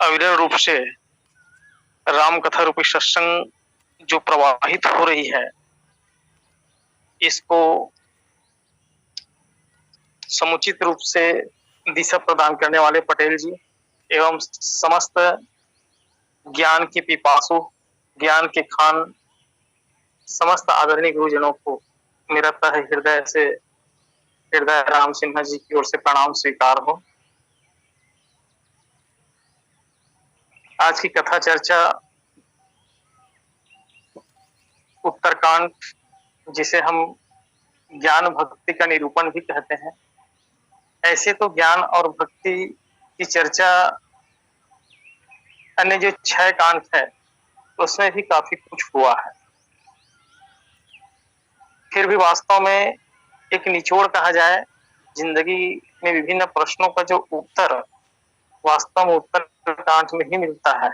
अविरल रूप से राम कथा रूपी सत्संग जो प्रवाहित हो रही है, इसको समुचित रूप से दिशा प्रदान करने वाले पटेल जी एवं समस्त ज्ञान के पिपासु, ज्ञान के खान समस्त आदरणीय गुरुजनों को मेरा तहे हृदय से हृदय राम सिन्हा जी की ओर से प्रणाम स्वीकार हो। आज की कथा चर्चा उत्तरकांड, जिसे हम ज्ञान भक्ति का निरूपण भी कहते हैं। ऐसे तो ज्ञान और भक्ति की चर्चा अन्य जो 6 कांड है उसमें भी काफी कुछ हुआ है। फिर भी वास्तव में एक निचोड़ कहा जाए, जिंदगी में विभिन्न प्रश्नों का जो उत्तर वास्तव में उत्तरकांड में ही मिलता है।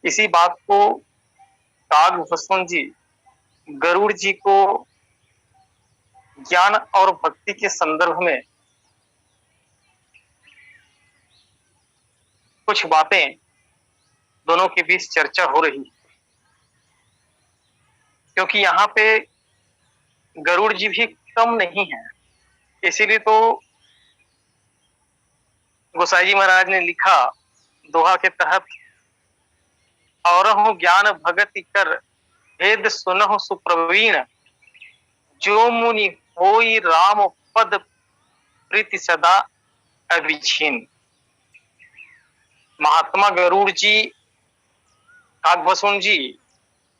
इसी बात को कागभूषण जी गरुड़ जी को ज्ञान और भक्ति के संदर्भ में कुछ बातें दोनों के बीच चर्चा हो रही, क्योंकि यहाँ पे गरुड़ जी भी कम नहीं है। इसीलिए तो गोसाई जी महाराज ने लिखा दोहा के तहत, और हूँ ज्ञान भगति कर भेद सुनहु सुप्रवीण, जो मुनि होई राम पद प्रीति सदा अविछीन। महात्मा गरुड़ जी, कागभूषण जी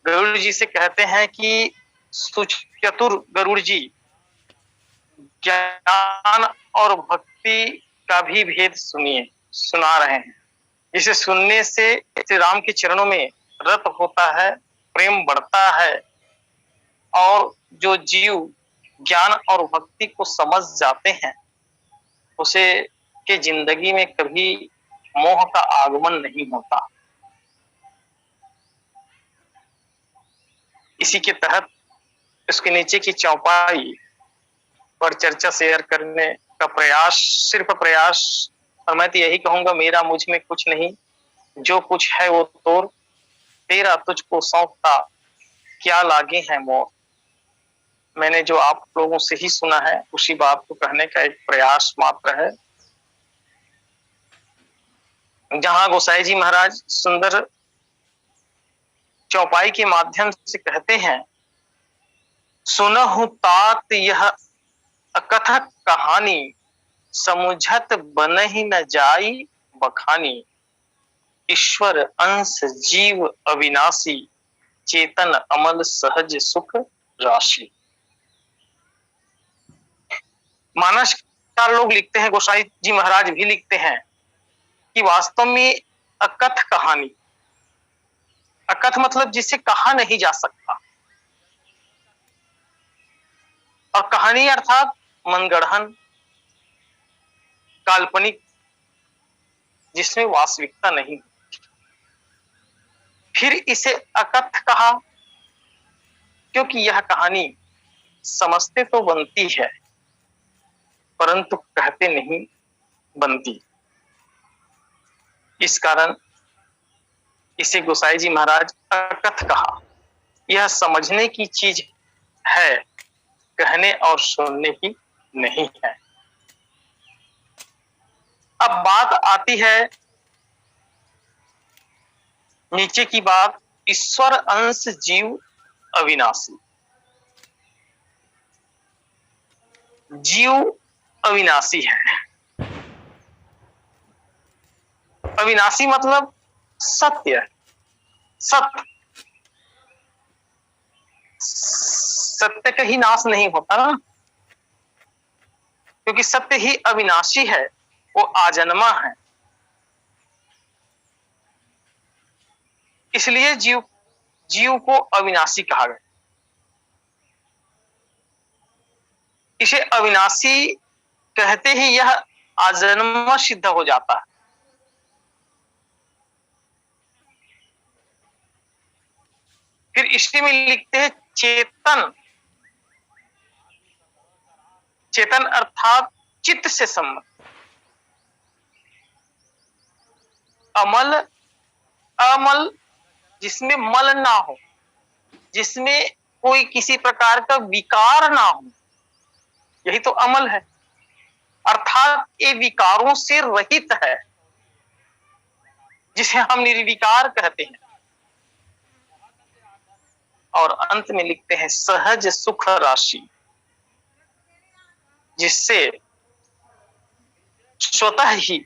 गरुड़ जी से कहते हैं कि सुचतुर गरुड़ जी ज्ञान और भक्ति का भी भेद सुना रहे हैं। इसे सुनने से श्री राम के चरणों में रत होता है, प्रेम बढ़ता है, और जो जीव ज्ञान और भक्ति को समझ जाते हैं उसे के जिंदगी में कभी मोह का आगमन नहीं होता। इसी के तहत इसके नीचे की चौपाई पर चर्चा शेयर करने का प्रयास, सिर्फ प्रयास, और मैं तो यही कहूंगा, मेरा मुझ में कुछ नहीं, जो कुछ है वो तोर, तेरा तुझको सौंपता क्या लागे है मोर। मैंने जो आप लोगों से ही सुना है उसी बात को कहने का एक प्रयास मात्र है। जहां गोसाई जी महाराज सुंदर चौपाई के माध्यम से कहते हैं, सुनहु तात यह अकथक कहानी, समुझत बनहि न जाई बखानी। ईश्वर अंश जीव अविनाशी, चेतन अमल सहज सुख राशि। मानसकार लोग लिखते हैं, गोसाई जी महाराज भी लिखते हैं कि वास्तव में अकथ कहानी, अकथ मतलब जिसे कहा नहीं जा सकता, और कहानी अर्थात मनगढ़ंत, काल्पनिक, जिसमें वास्तविकता नहीं। फिर इसे अकथ कहा क्योंकि यह कहानी समझते तो बनती है परंतु कहते नहीं बनती। इस कारण इसे गोसाई जी महाराज अकथ कहा। यह समझने की चीज है, कहने और सुनने की नहीं है। अब बात आती है नीचे की बात, ईश्वर अंश जीव अविनाशी। जीव अविनाशी है। अविनाशी मतलब सत्य, सत्य, सत्य का ही नाश नहीं होता ना, क्योंकि सत्य ही अविनाशी है, वो आजन्मा है। इसलिए जीव को अविनाशी कहा गया। इसे अविनाशी कहते ही यह आजन्म सिद्ध हो जाता है। फिर इसी में लिखते हैं चेतन। चेतन अर्थात चित्त से संबंध। अमल जिसमें मल ना हो, जिसमें कोई किसी प्रकार का विकार ना हो, यही तो अमल है। अर्थात ये विकारों से रहित है, जिसे हम निर्विकार कहते हैं। और अंत में लिखते हैं सहज सुख राशि, जिससे स्वतः ही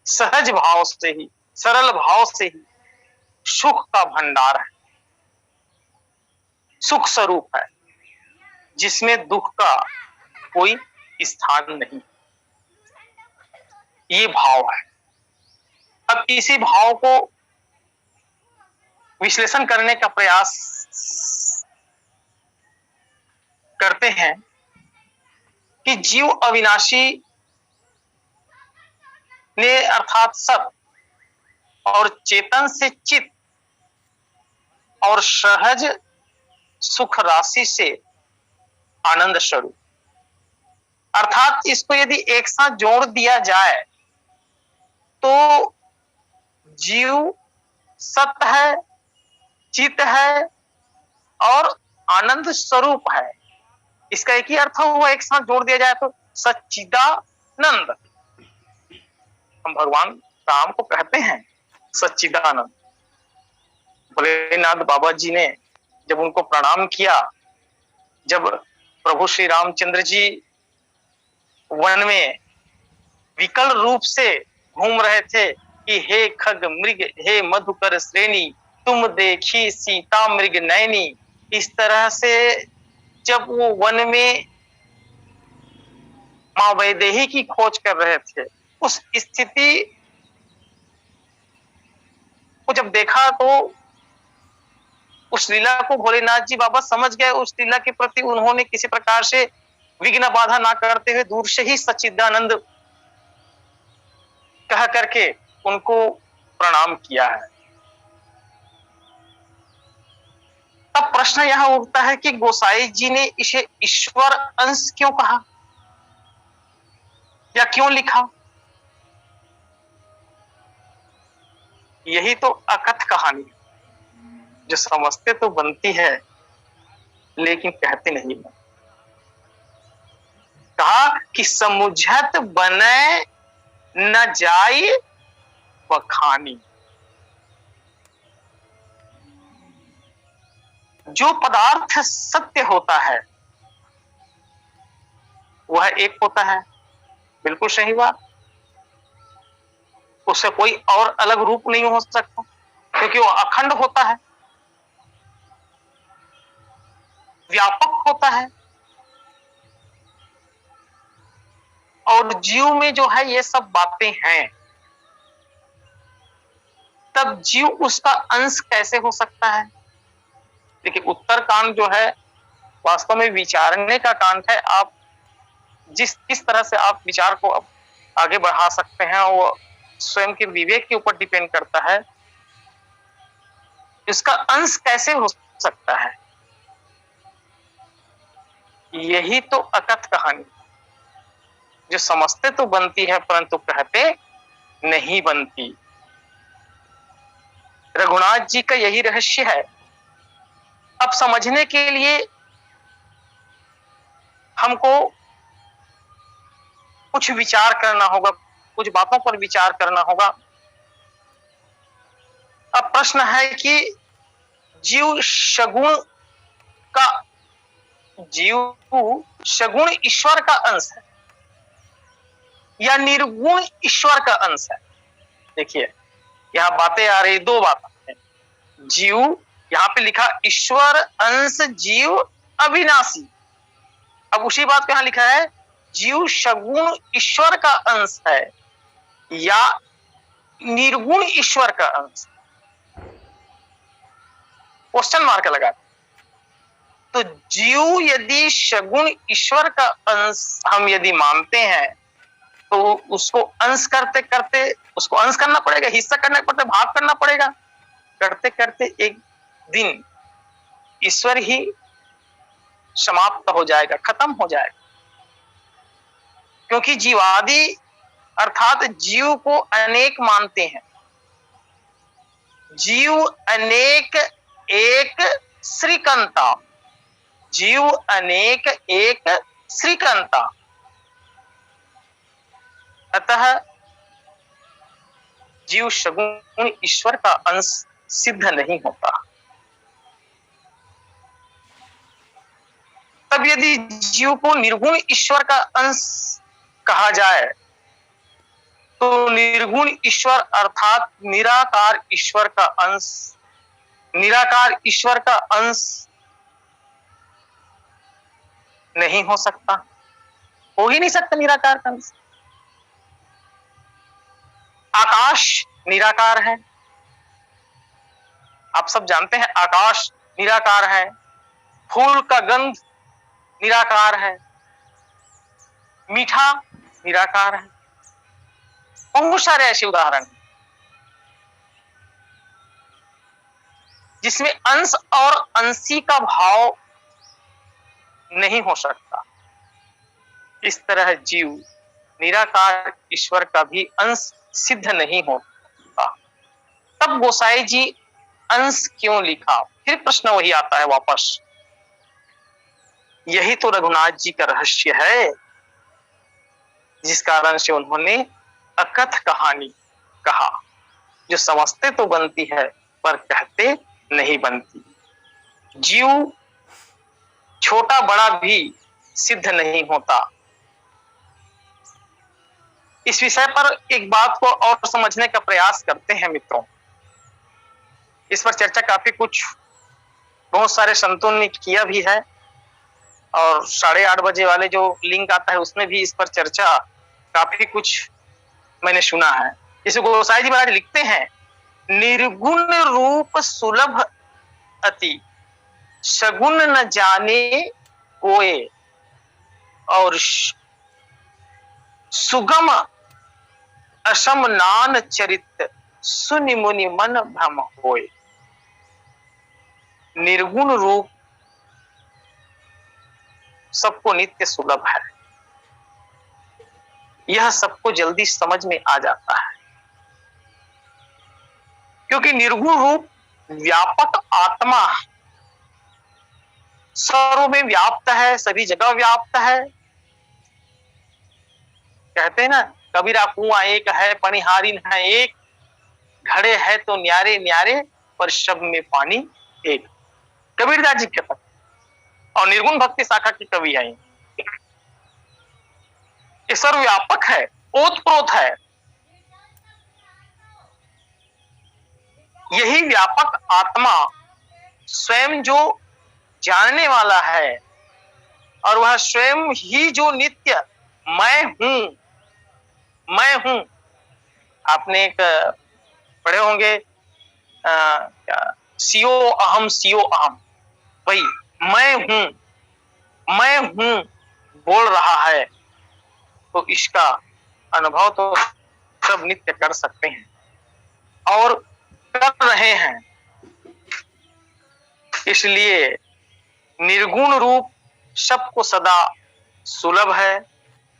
सहज भाव से ही, सरल भाव से ही सुख का भंडार है, सुख स्वरूप है, जिसमें दुख का कोई स्थान नहीं। ये भाव है। अब इसी भाव को विश्लेषण करने का प्रयास करते हैं कि जीव अविनाशी ने अर्थात सत और चेतन से चित और सहज सुख राशि से आनंद स्वरूप। अर्थात इसको यदि एक साथ जोड़ दिया जाए तो जीव सत है, चित है और आनंद स्वरूप है। इसका एक ही अर्थ हुआ, एक साथ जोड़ दिया जाए तो सच्चिदानंद। हम भगवान राम को कहते हैं सच्चिदानंद। भोलेनाथ बाबा जी ने जब उनको प्रणाम किया, जब प्रभु श्री रामचंद्र जी वन में विकल रूप से घूम रहे थे कि हे खग मृग हे मधुकर श्रेणी तुम देखी सीता मृग नैनी, इस तरह से जब वो वन में मां वैदेही की खोज कर रहे थे, उस स्थिति को जब देखा तो उस लीला को भोलेनाथ जी बाबा समझ गए। उस लीला के प्रति उन्होंने किसी प्रकार से विघ्न बाधा ना करते हुए दूर से ही सच्चिदानंद कह करके उनको प्रणाम किया है। अब प्रश्न यह उठता है कि गोसाई जी ने इसे ईश्वर अंश क्यों कहा या क्यों लिखा? यही तो अकथ कहानी जो समझते तो बनती है लेकिन कहते नहीं। कहा कि समुझत बने न जाई बखानी। जो पदार्थ सत्य होता है वह एक होता है, बिल्कुल सही बात। उससे कोई और अलग रूप नहीं हो सकता क्योंकि वो अखंड होता है, व्यापक होता है। और जीव में जो है ये सब बातें हैं, तब जीव उसका अंश कैसे हो सकता है? देखिए, उत्तर कांड जो है वास्तव में विचारने का कांड है। आप किस तरह से आप विचार को आगे बढ़ा सकते हैं वो स्वयं के विवेक के ऊपर डिपेंड करता है। इसका अंश कैसे हो सकता है? यही तो अकथ कहानी जो समझते तो बनती है परंतु कहते नहीं बनती। रघुनाथ जी का यही रहस्य है। अब समझने के लिए हमको कुछ विचार करना होगा, कुछ बातों पर विचार करना होगा। अब प्रश्न है कि जीव सगुण ईश्वर का अंश है या निर्गुण ईश्वर का अंश है? देखिए, यहां बातें आ रही, दो बातें। जीव, यहां पे लिखा ईश्वर अंश जीव अविनाशी। अब उसी बात को यहां लिखा है जीव सगुण ईश्वर का अंश है या निर्गुण ईश्वर का अंश। क्वेश्चन मार्क लगा। तो जीव यदि सगुण ईश्वर का अंश हम यदि मानते हैं तो उसको अंश करते करते उसको अंश करना पड़ेगा, हिस्सा करना पड़ता, भाग करना पड़ेगा। करते करते एक दिन ईश्वर ही समाप्त हो जाएगा, खत्म हो जाएगा। क्योंकि जीवादि अर्थात जीव को अनेक मानते हैं। जीव अनेक एक श्रीकंता, जीव अनेक एक श्रीकंता। अतः जीव सगुण ईश्वर का अंश सिद्ध नहीं होता। तब यदि जीव को निर्गुण ईश्वर का अंश कहा जाए तो निर्गुण ईश्वर अर्थात निराकार ईश्वर का अंश, निराकार ईश्वर का अंश नहीं हो सकता, हो ही नहीं सकता निराकार का अंश। आकाश निराकार है, आप सब जानते हैं आकाश निराकार है। फूल का गंध निराकार है, मीठा निराकार है। बहुत सारे ऐसे उदाहरण जिसमें अंश और अंशी का भाव नहीं हो सकता। इस तरह जीव निराकार ईश्वर का भी अंश सिद्ध नहीं होता। तब गोसाई जी अंश क्यों लिखा? फिर प्रश्न वही आता है वापस। यही तो रघुनाथ जी का रहस्य है, जिस कारण से उन्होंने अकथ कहानी कहा, जो समझते तो बनती है पर कहते नहीं बनती। जीव छोटा बड़ा भी सिद्ध नहीं होता। इस विषय पर एक बात को और समझने का प्रयास करते हैं मित्रों। इस पर चर्चा काफी कुछ बहुत सारे संतों ने किया भी है और 8:30 बजे वाले जो लिंक आता है उसमें भी इस पर चर्चा काफी कुछ मैंने सुना है। इसे गोसाई जी महाराज लिखते हैं, निर्गुण रूप सुलभ अति सगुण न जाने कोय और सुगम असम नान चरित सुनि मुनि मन भ्रम होय। निर्गुण रूप सबको नित्य सुलभ है, यह सबको जल्दी समझ में आ जाता है। क्योंकि निर्गुण रूप व्यापक आत्मा सर्व में व्याप्त है, सभी जगह व्याप्त है। कहते हैं ना, कबीरा कुआं एक है पनिहारिन है एक, घड़े है तो न्यारे न्यारे पर सब में पानी एक। कबीरदास जी कहते और निर्गुण भक्ति शाखा की कवि है। ये सर्वव्यापक है, ओतप्रोत है। यही व्यापक आत्मा स्वयं जो जानने वाला है और वह स्वयं ही जो नित्य मैं हूं। आपने एक पढ़े होंगे सियो अहम, वही मैं हूं बोल रहा है। तो इसका अनुभव तो सब नित्य कर सकते हैं और कर रहे हैं। इसलिए निर्गुण रूप सबको सदा सुलभ है,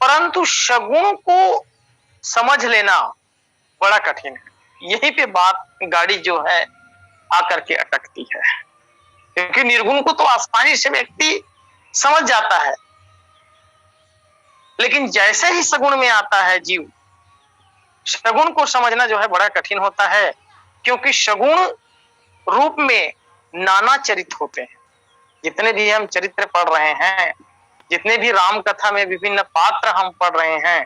परंतु सगुण को समझ लेना बड़ा कठिन है। यहीं पे बात गाड़ी जो है आकर के अटकती है, क्योंकि निर्गुण को तो आसानी से व्यक्ति समझ जाता है, लेकिन जैसे ही सगुण में आता है जीव, सगुण को समझना जो है बड़ा कठिन होता है। क्योंकि सगुण रूप में नाना चरित्र होते हैं। जितने भी हम चरित्र पढ़ रहे हैं, जितने भी राम कथा में विभिन्न पात्र हम पढ़ रहे हैं,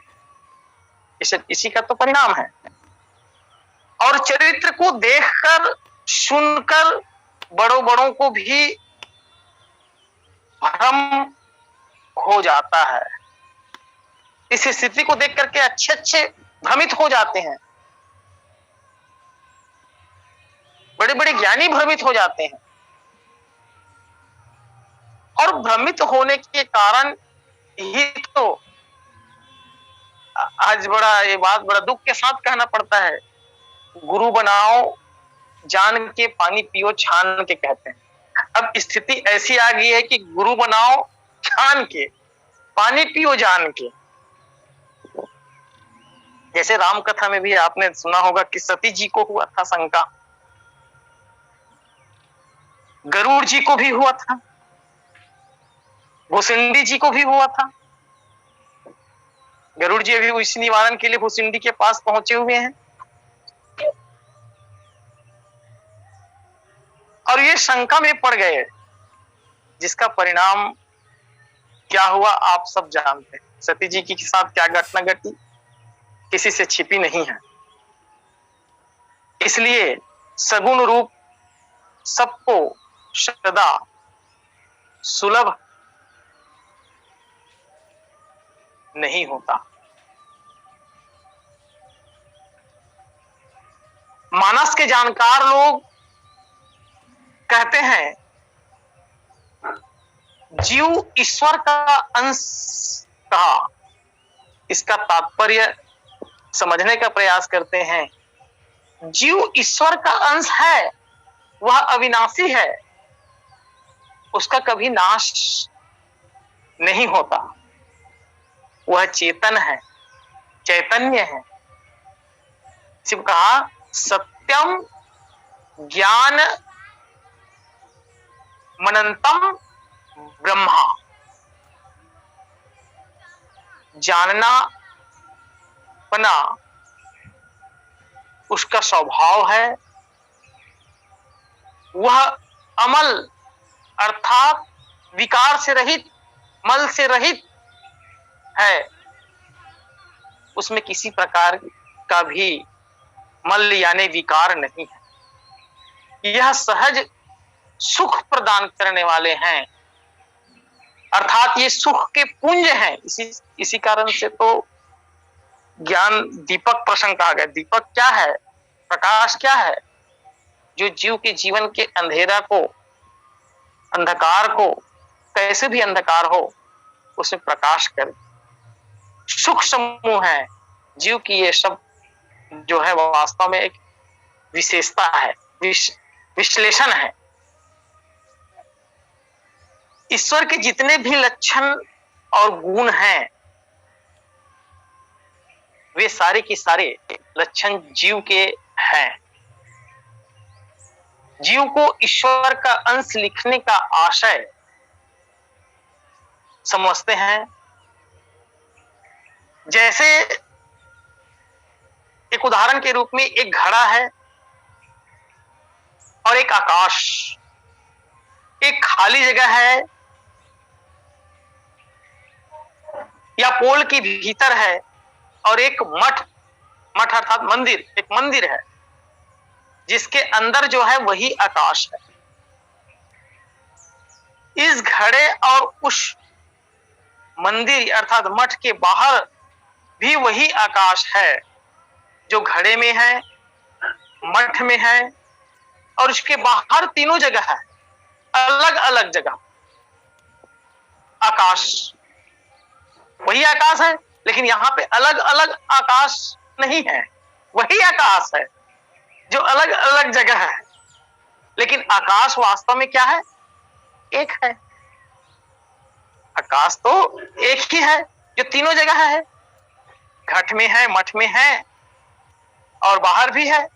इसी का तो परिणाम है। और चरित्र को देखकर सुनकर बड़ों को भी भ्रम हो जाता है। इस स्थिति को देख करके अच्छे भ्रमित हो जाते हैं, बड़े ज्ञानी भ्रमित हो जाते हैं। और भ्रमित होने के कारण ही तो आज ये बात बड़ा दुख के साथ कहना पड़ता है, गुरु बनाओ जान के पानी पियो छान के, कहते हैं। अब स्थिति ऐसी आ गई है कि गुरु बनाओ छान के पानी पियो जान के। जैसे राम कथा में भी आपने सुना होगा कि सती जी को हुआ था शंका, गरुड़ जी को भी हुआ था, भुसिंडी जी को भी हुआ था। गरुड़ जी अभी उसी निवारण के लिए भुसिंडी के पास पहुंचे हुए हैं और ये शंका में पड़ गए, जिसका परिणाम क्या हुआ आप सब जानते हैं। सती जी के साथ क्या घटना घटी किसी से छिपी नहीं है। इसलिए सगुण रूप सबको सदा सुलभ नहीं होता। मानस के जानकार लोग कहते हैं जीव ईश्वर का अंश कहा। इसका तात्पर्य समझने का प्रयास करते हैं। जीव ईश्वर का अंश है, वह अविनाशी है, उसका कभी नाश नहीं होता, वह चेतन है, चैतन्य है। सिर्फ कहा सत्यम ज्ञान मनंतम ब्रह्मा, जानना पना उसका स्वभाव है, वह अमल अर्थात विकार से रहित, मल से रहित है, उसमें किसी प्रकार का भी मल यानी विकार नहीं है। यह सहज सुख प्रदान करने वाले हैं, अर्थात ये सुख के पुंज हैं। इसी कारण से तो ज्ञान दीपक प्रसंग कहा गया। दीपक क्या है? प्रकाश क्या है? जो जीव के जीवन के अंधेरा को, अंधकार को, कैसे भी अंधकार हो उसमें प्रकाश करे। सुख समूह है जीव की। ये सब जो है वास्तव में एक विशेषता है, विश्लेषण है। ईश्वर के जितने भी लक्षण और गुण हैं वे सारे के सारे लक्षण जीव के हैं। जीव को ईश्वर का अंश लिखने का आशय समझते हैं। जैसे एक उदाहरण के रूप में एक घड़ा है और एक आकाश, एक खाली जगह है या पोल के भीतर है और एक मठ अर्थात मंदिर, एक मंदिर है जिसके अंदर जो है वही आकाश है। इस घड़े और उस मंदिर अर्थात मठ के बाहर भी वही आकाश है जो घड़े में है, मठ में है और उसके बाहर तीनों जगह है, अलग अलग जगह आकाश। वही आकाश है लेकिन यहां पे अलग अलग आकाश नहीं है, वही आकाश है जो अलग अलग जगह है। लेकिन आकाश वास्तव में क्या है? एक है। आकाश तो एक ही है जो तीनों जगह है, घट में है, मठ में है और बाहर भी है।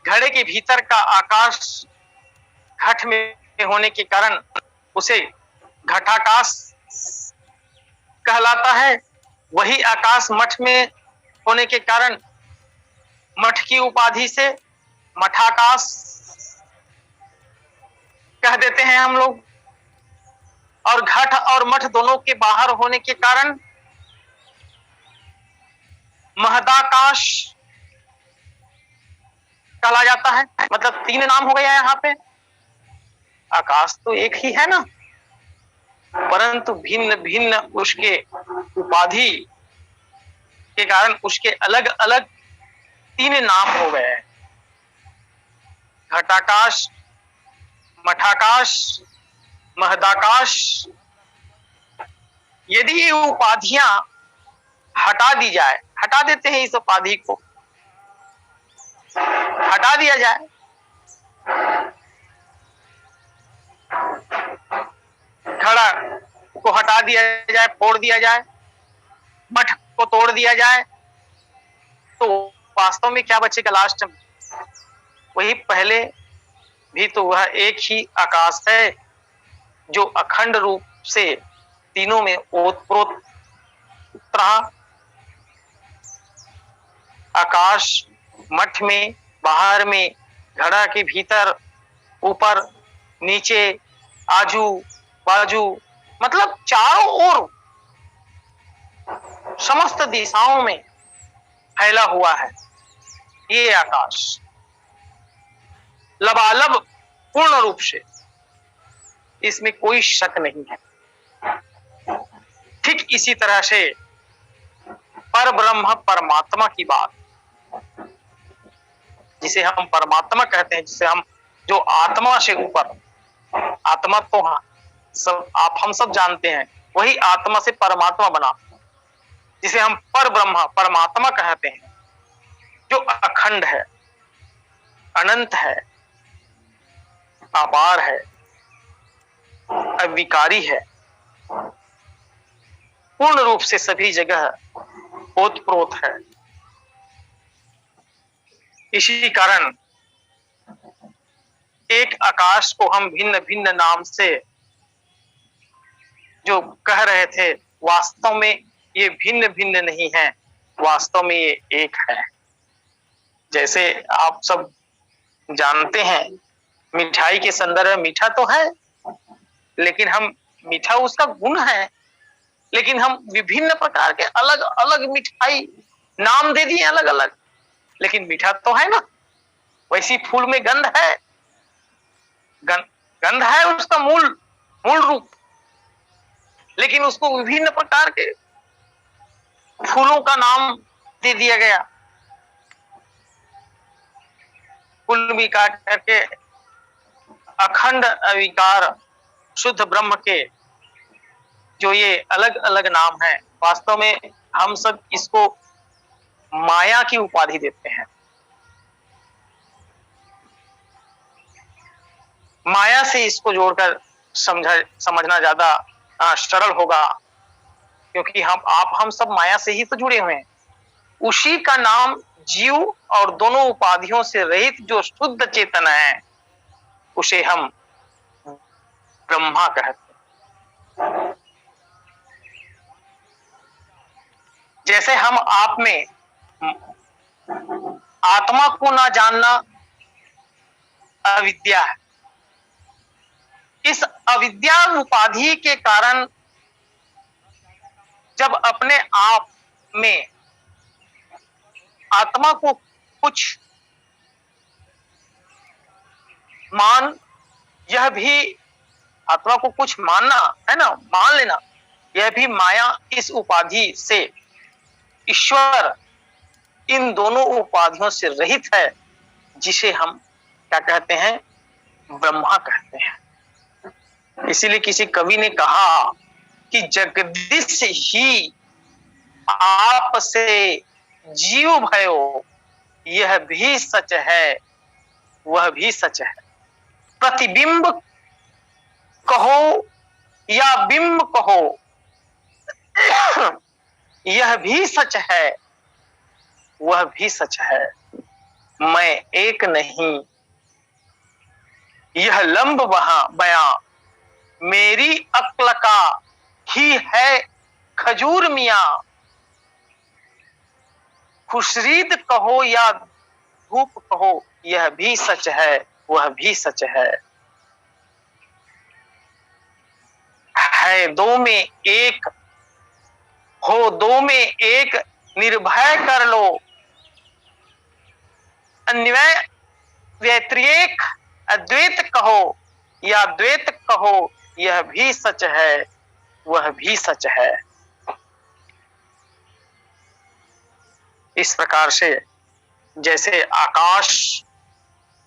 घड़े के भीतर का आकाश घट में होने के कारण उसे घटाकाश कहलाता है। वही आकाश मठ में होने के कारण मठ की उपाधि से मठाकाश कह देते हैं हम लोग। और घट और मठ दोनों के बाहर होने के कारण महदाकाश कहा जाता है। मतलब तीन नाम हो गया यहाँ पे। आकाश तो एक ही है ना, परंतु भिन्न भिन्न उसके उपाधि के कारण उसके अलग अलग तीन नाम हो गए हैं। घटाकाश, मठाकाश महदाकाश, यदि ये उपाधियां हटा दी जाए, हटा देते हैं इस उपाधि को, हटा दिया जाए, घड़ा को हटा दिया जाए, फोड़ दिया जाए, मठ को तोड़ दिया जाए, तो वास्तव में क्या बचेगा लास्ट में? वही पहले भी तो वह एक ही आकाश है जो अखंड रूप से तीनों में ओतप्रोत रहा। आकाश मठ में, बाहर में, घड़ा के भीतर, ऊपर नीचे, आजू बाजू, मतलब चारों ओर समस्त दिशाओं में फैला हुआ है ये आकाश, लबालब पूर्ण रूप से, इसमें कोई शक नहीं है। ठीक इसी तरह से पर ब्रह्म परमात्मा की बात, जिसे हम परमात्मा कहते हैं, जिसे हम, जो आत्मा से ऊपर, आत्मा तो हाँ सब आप हम सब जानते हैं, वही आत्मा से परमात्मा बना, जिसे हम पर ब्रह्म परमात्मा कहते हैं, जो अखंड है, अनंत है, अपार है, अविकारी है, पूर्ण रूप से सभी जगह ओतप्रोत है। इसी कारण एक आकाश को हम भिन्न भिन्न नाम से जो कह रहे थे, वास्तव में ये भिन्न भिन्न नहीं है, वास्तव में ये एक है। जैसे आप सब जानते हैं, मिठाई के संदर्भ में मीठा तो है, लेकिन हम, मीठा उसका गुण है, लेकिन हम विभिन्न प्रकार के अलग अलग मिठाई नाम दे दिए अलग अलग, लेकिन मीठा तो है ना। वैसी फूल में गंध है, गंध है उसका मूल रूप, लेकिन उसको विभिन्न प्रकार के फूलों का नाम दे दिया गया, कुल मिला करके अखंड अविकार शुद्ध ब्रह्म के जो ये अलग अलग नाम है, वास्तव में हम सब इसको माया की उपाधि देते हैं। माया से इसको जोड़कर समझना ज्यादा सरल होगा, क्योंकि हम सब माया से ही तो जुड़े हुए हैं। उसी का नाम जीव और दोनों उपाधियों से रहित जो शुद्ध चेतन है, उसे हम ब्रह्मा कहते हैं। जैसे हम आप में आत्मा को ना जानना अविद्या है, इस अविद्या उपाधि के कारण जब अपने आप में आत्मा को कुछ यह भी आत्मा को कुछ मानना है ना, मान लेना, यह भी माया इस उपाधि से, ईश्वर इन दोनों उपाधियों से रहित है, जिसे हम क्या कहते हैं? ब्रह्मा कहते हैं। इसीलिए किसी कवि ने कहा कि जगदीश ही आप से जीव भयो, यह भी सच है, वह भी सच है। प्रतिबिंब कहो या बिंब कहो, यह भी सच है, वह भी सच है। मैं एक नहीं, यह लंब बयां, मेरी अक्ल का ही है खजूर मियां। खुशरीद कहो या धूप कहो, यह भी सच है, वह भी सच है। दो में एक हो, दो में एक निर्भय कर लो, अन्वय व्यतिरेक अद्वैत कहो या द्वैत कहो, यह भी सच है, वह भी सच है। इस प्रकार से जैसे आकाश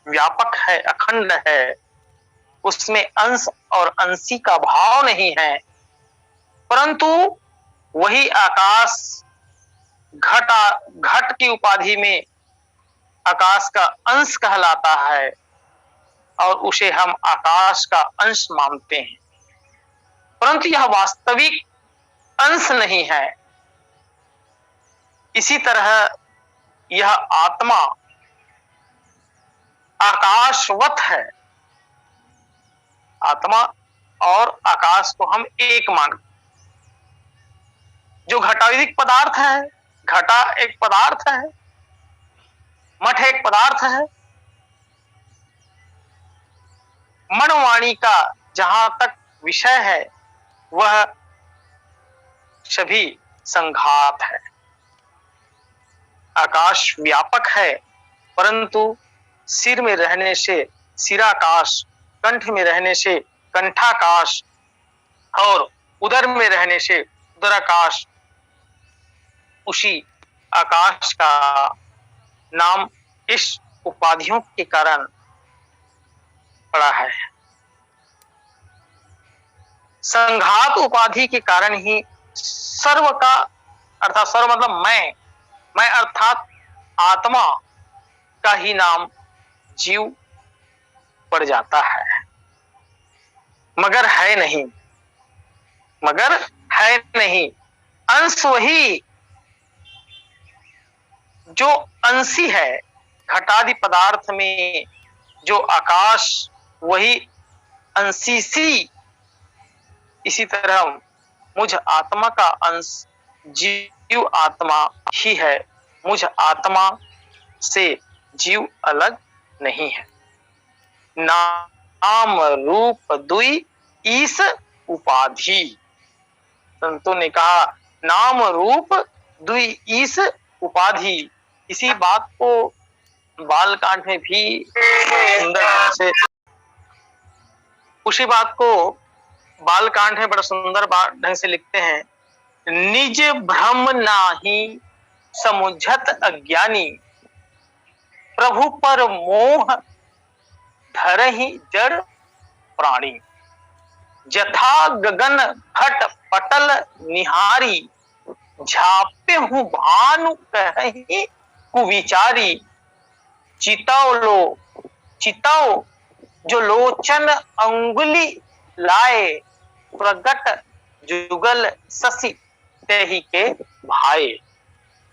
व्यापक है, अखंड है, उसमें अंश और अंशी का भाव नहीं है, परंतु वही आकाश घट की उपाधि में आकाश का अंश कहलाता है और उसे हम आकाश का अंश मानते हैं, परंतु यह वास्तविक अंश नहीं है। इसी तरह यह आत्मा आकाशवत है। आत्मा और आकाश को हम एक मान, जो घटाविदिक पदार्थ है, घटा एक पदार्थ है, मठ एक पदार्थ है। मनवाणी का जहां तक विषय है वह सभी संघात है। आकाश व्यापक है, परंतु सिर में रहने से सिराकाश, कंठ में रहने से कंठाकाश और उदर में रहने से उदराकाश, उसी आकाश का नाम इस उपाधियों के कारण पड़ा है। संघात उपाधि के कारण ही सर्व का, अर्थात सर्व मतलब मैं अर्थात आत्मा का ही नाम जीव पड़ जाता है, मगर है नहीं, मगर है नहीं। अंश वही जो अंशी है, घटादि पदार्थ में जो आकाश वही अंशी सी। इसी तरह मुझ आत्मा का अंश जीव आत्मा ही है, मुझ आत्मा से जीव अलग नहीं है। नाम रूप दुई ईस उपाधि, संतों ने कहा नाम रूप दुई ईस उपाधि। इसी बात को बालकांड में भी सुंदर ढंग से, उसी बात को बालकांड में बड़ा सुंदर ढंग से लिखते हैं। निज भ्रम नाही समुझत अज्ञानी, प्रभु पर मोह धरहि जड़ प्राणी। जथा गगन घट पटल निहारी, झापे हूँ भानु कहि कुविचारी। चिताओ जो लोचन अंगुली लाए, प्रगट जुगल शशि तेहि के भाए।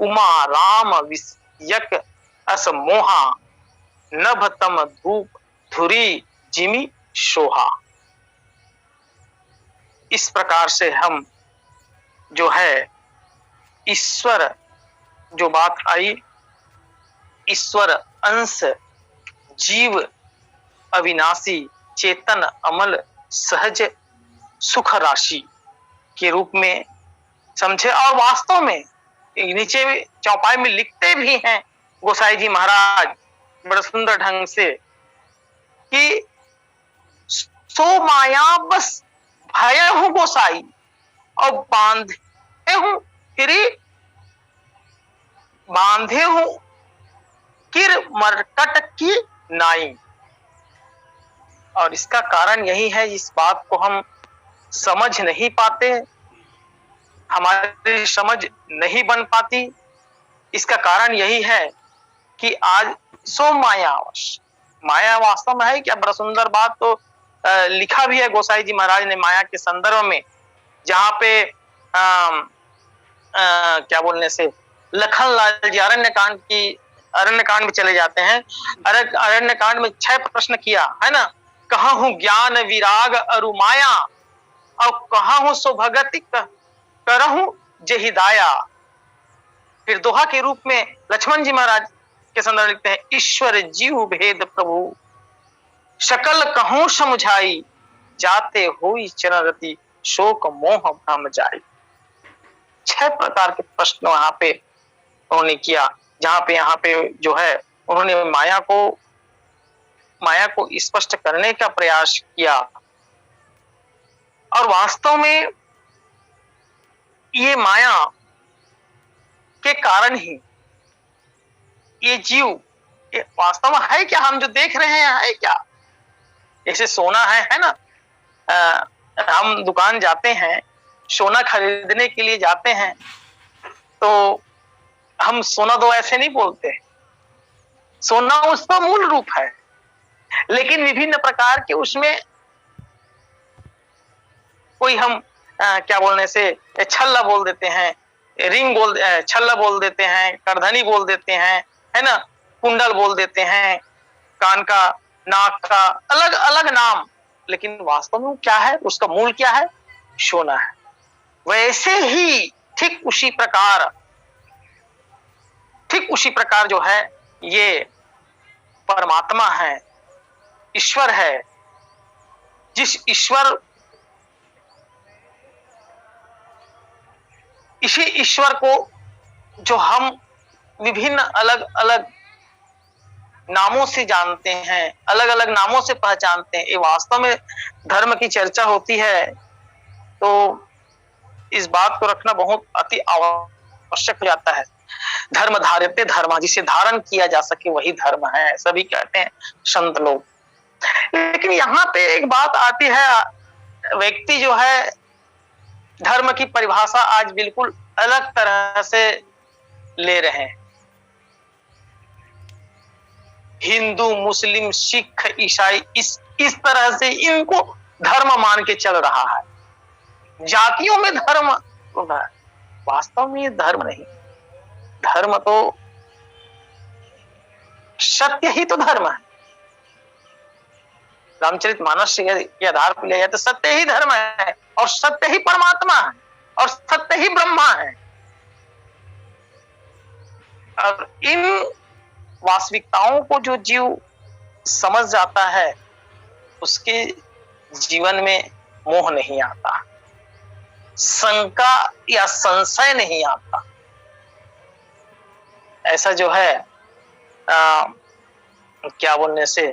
उमा राम विषयक अस मोहा, नभ तम धूप धुरी जिमि शोहा। इस प्रकार से हम जो है ईश्वर, जो बात आई, ईश्वर अंश जीव अविनाशी चेतन अमल सहज सुख राशि के रूप में समझे। और वास्तव में नीचे चौपाई में लिखते भी हैं गोसाई जी महाराज बड़ा सुंदर ढंग से कि सो माया बस भय हूं गोसाई और बांधे हूं फिर बांधे हूं किर मरकट की नाई। और इसका कारण यही है, इस बात को हम समझ नहीं पाते, हमारी समझ नहीं बन पाती। इसका कारण यही है कि आज सो मायावश, माया वास्तव में है क्या? बड़ा सुंदर बात तो लिखा भी है गोसाई जी महाराज ने माया के संदर्भ में, जहां पे क्या बोलने से लखनलाल जी अरण्यकांड में चले जाते हैं। अरण्यकांड में 6 प्रश्न किया है ना, कहाँ हूं ज्ञान विराग अरु माया, और कहाँ हूं सो भगति करहूं जहि दाया। फिर दोहा के रूप में लक्ष्मण जी महाराज के संदर्भ लिखते हैं, ईश्वर जीव भेद प्रभु सकल कहूं समझाई, जाते हुई चरणरति शोक मोह भ्रम जाई। 6 प्रकार के प्रश्न वहां पे उन्होंने किया, जहां पे यहाँ पे जो है उन्होंने माया को स्पष्ट करने का प्रयास किया। और वास्तव में ये माया के कारण ही ये जीव वास्तव में है क्या? हम जो देख रहे हैं है क्या? जैसे सोना है ना, हम दुकान जाते हैं, सोना खरीदने के लिए जाते हैं, तो हम सोना दो ऐसे नहीं बोलते, सोना उसका मूल रूप है, लेकिन विभिन्न प्रकार के उसमें कोई हम क्या बोलने से छल्ला बोल देते हैं, छल्ला बोल देते हैं, करधनी बोल देते हैं, है ना, कुंडल बोल देते हैं, कान का, नाक का, अलग अलग नाम, लेकिन वास्तव में क्या है, उसका मूल क्या है, सोना है। वैसे ही ठीक उसी प्रकार जो है ये परमात्मा है, ईश्वर है, जिस इसी ईश्वर को जो हम विभिन्न अलग अलग नामों से जानते हैं, अलग अलग नामों से पहचानते हैं, ये वास्तव में धर्म की चर्चा होती है तो इस बात को रखना बहुत अति आवश्यक हो जाता है। धर्म धार्यते धर्म, जिसे धारण किया जा सके वही धर्म है, सभी कहते हैं संत लोग। लेकिन यहाँ पे एक बात आती है, व्यक्ति जो है धर्म की परिभाषा आज बिल्कुल अलग तरह से ले रहे हैं। हिंदू, मुस्लिम, सिख, ईसाई इस तरह से इनको धर्म मान के चल रहा है। जातियों में धर्म, वास्तव में ये धर्म नहीं, धर्म तो सत्य ही तो धर्म है। रामचरितमानस के आधार पर लिया जाए तो सत्य ही धर्म है, और सत्य ही परमात्मा है, और सत्य ही ब्रह्मा है। और इन वास्तविकताओं को जो जीव समझ जाता है उसके जीवन में मोह नहीं आता, शंका या संशय नहीं आता। ऐसा जो है क्या बोलने से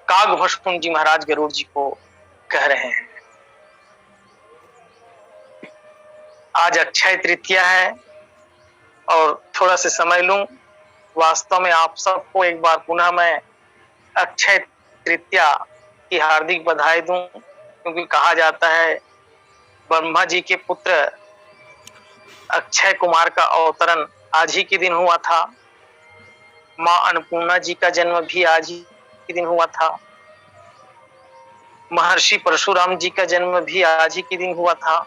कागभस्म जी महाराज गरुड़ जी को कह रहे हैं। आज अक्षय तृतीया है और थोड़ा सा समय लूं, वास्तव में आप सबको एक बार पुनः मैं अक्षय तृतीया की हार्दिक बधाई दूं, क्योंकि कहा जाता है ब्रह्मा जी के पुत्र अक्षय कुमार का अवतरण आज ही के दिन हुआ था, मां अन्नपूर्णा जी का जन्म भी आज ही के दिन हुआ था, महर्षि परशुराम जी का जन्म भी आज ही के दिन हुआ था,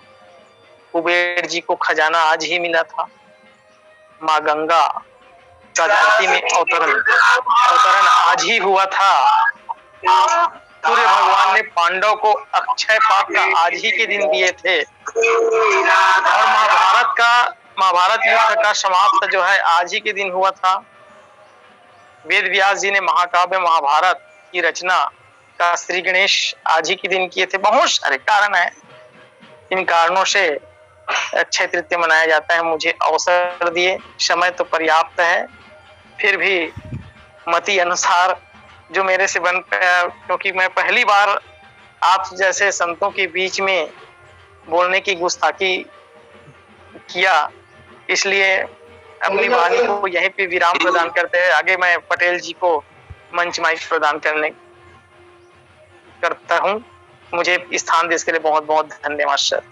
कुबेर जी को खजाना आज ही मिला था, माँ गंगा का धरती में अवतरण आज ही हुआ था, सूर्य भगवान ने पांडव को अक्षय पात्र आज ही के दिन दिए थे, और महाभारत युद्ध का समाप्त जो है आज ही के दिन हुआ था। वेद व्यास जी ने महाकाव्य महाभारत की रचना का श्री गणेश आज ही के दिन किए थे। बहुत सारे कारण हैं, इन कारणों से अक्षय तृतीया मनाया जाता है। मुझे अवसर दिए, समय तो पर्याप्त है, फिर भी मति अनुसार जो मेरे से बन पाया, क्योंकि मैं पहली बार आप जैसे संतों के बीच में बोलने की गुस्ताखी किया, इसलिए अपनी वाणी को यहीं पे विराम प्रदान करते हैं। आगे मैं पटेल जी को मंच माइक प्रदान करता हूँ। मुझे स्थान देने के लिए बहुत बहुत धन्यवाद सर।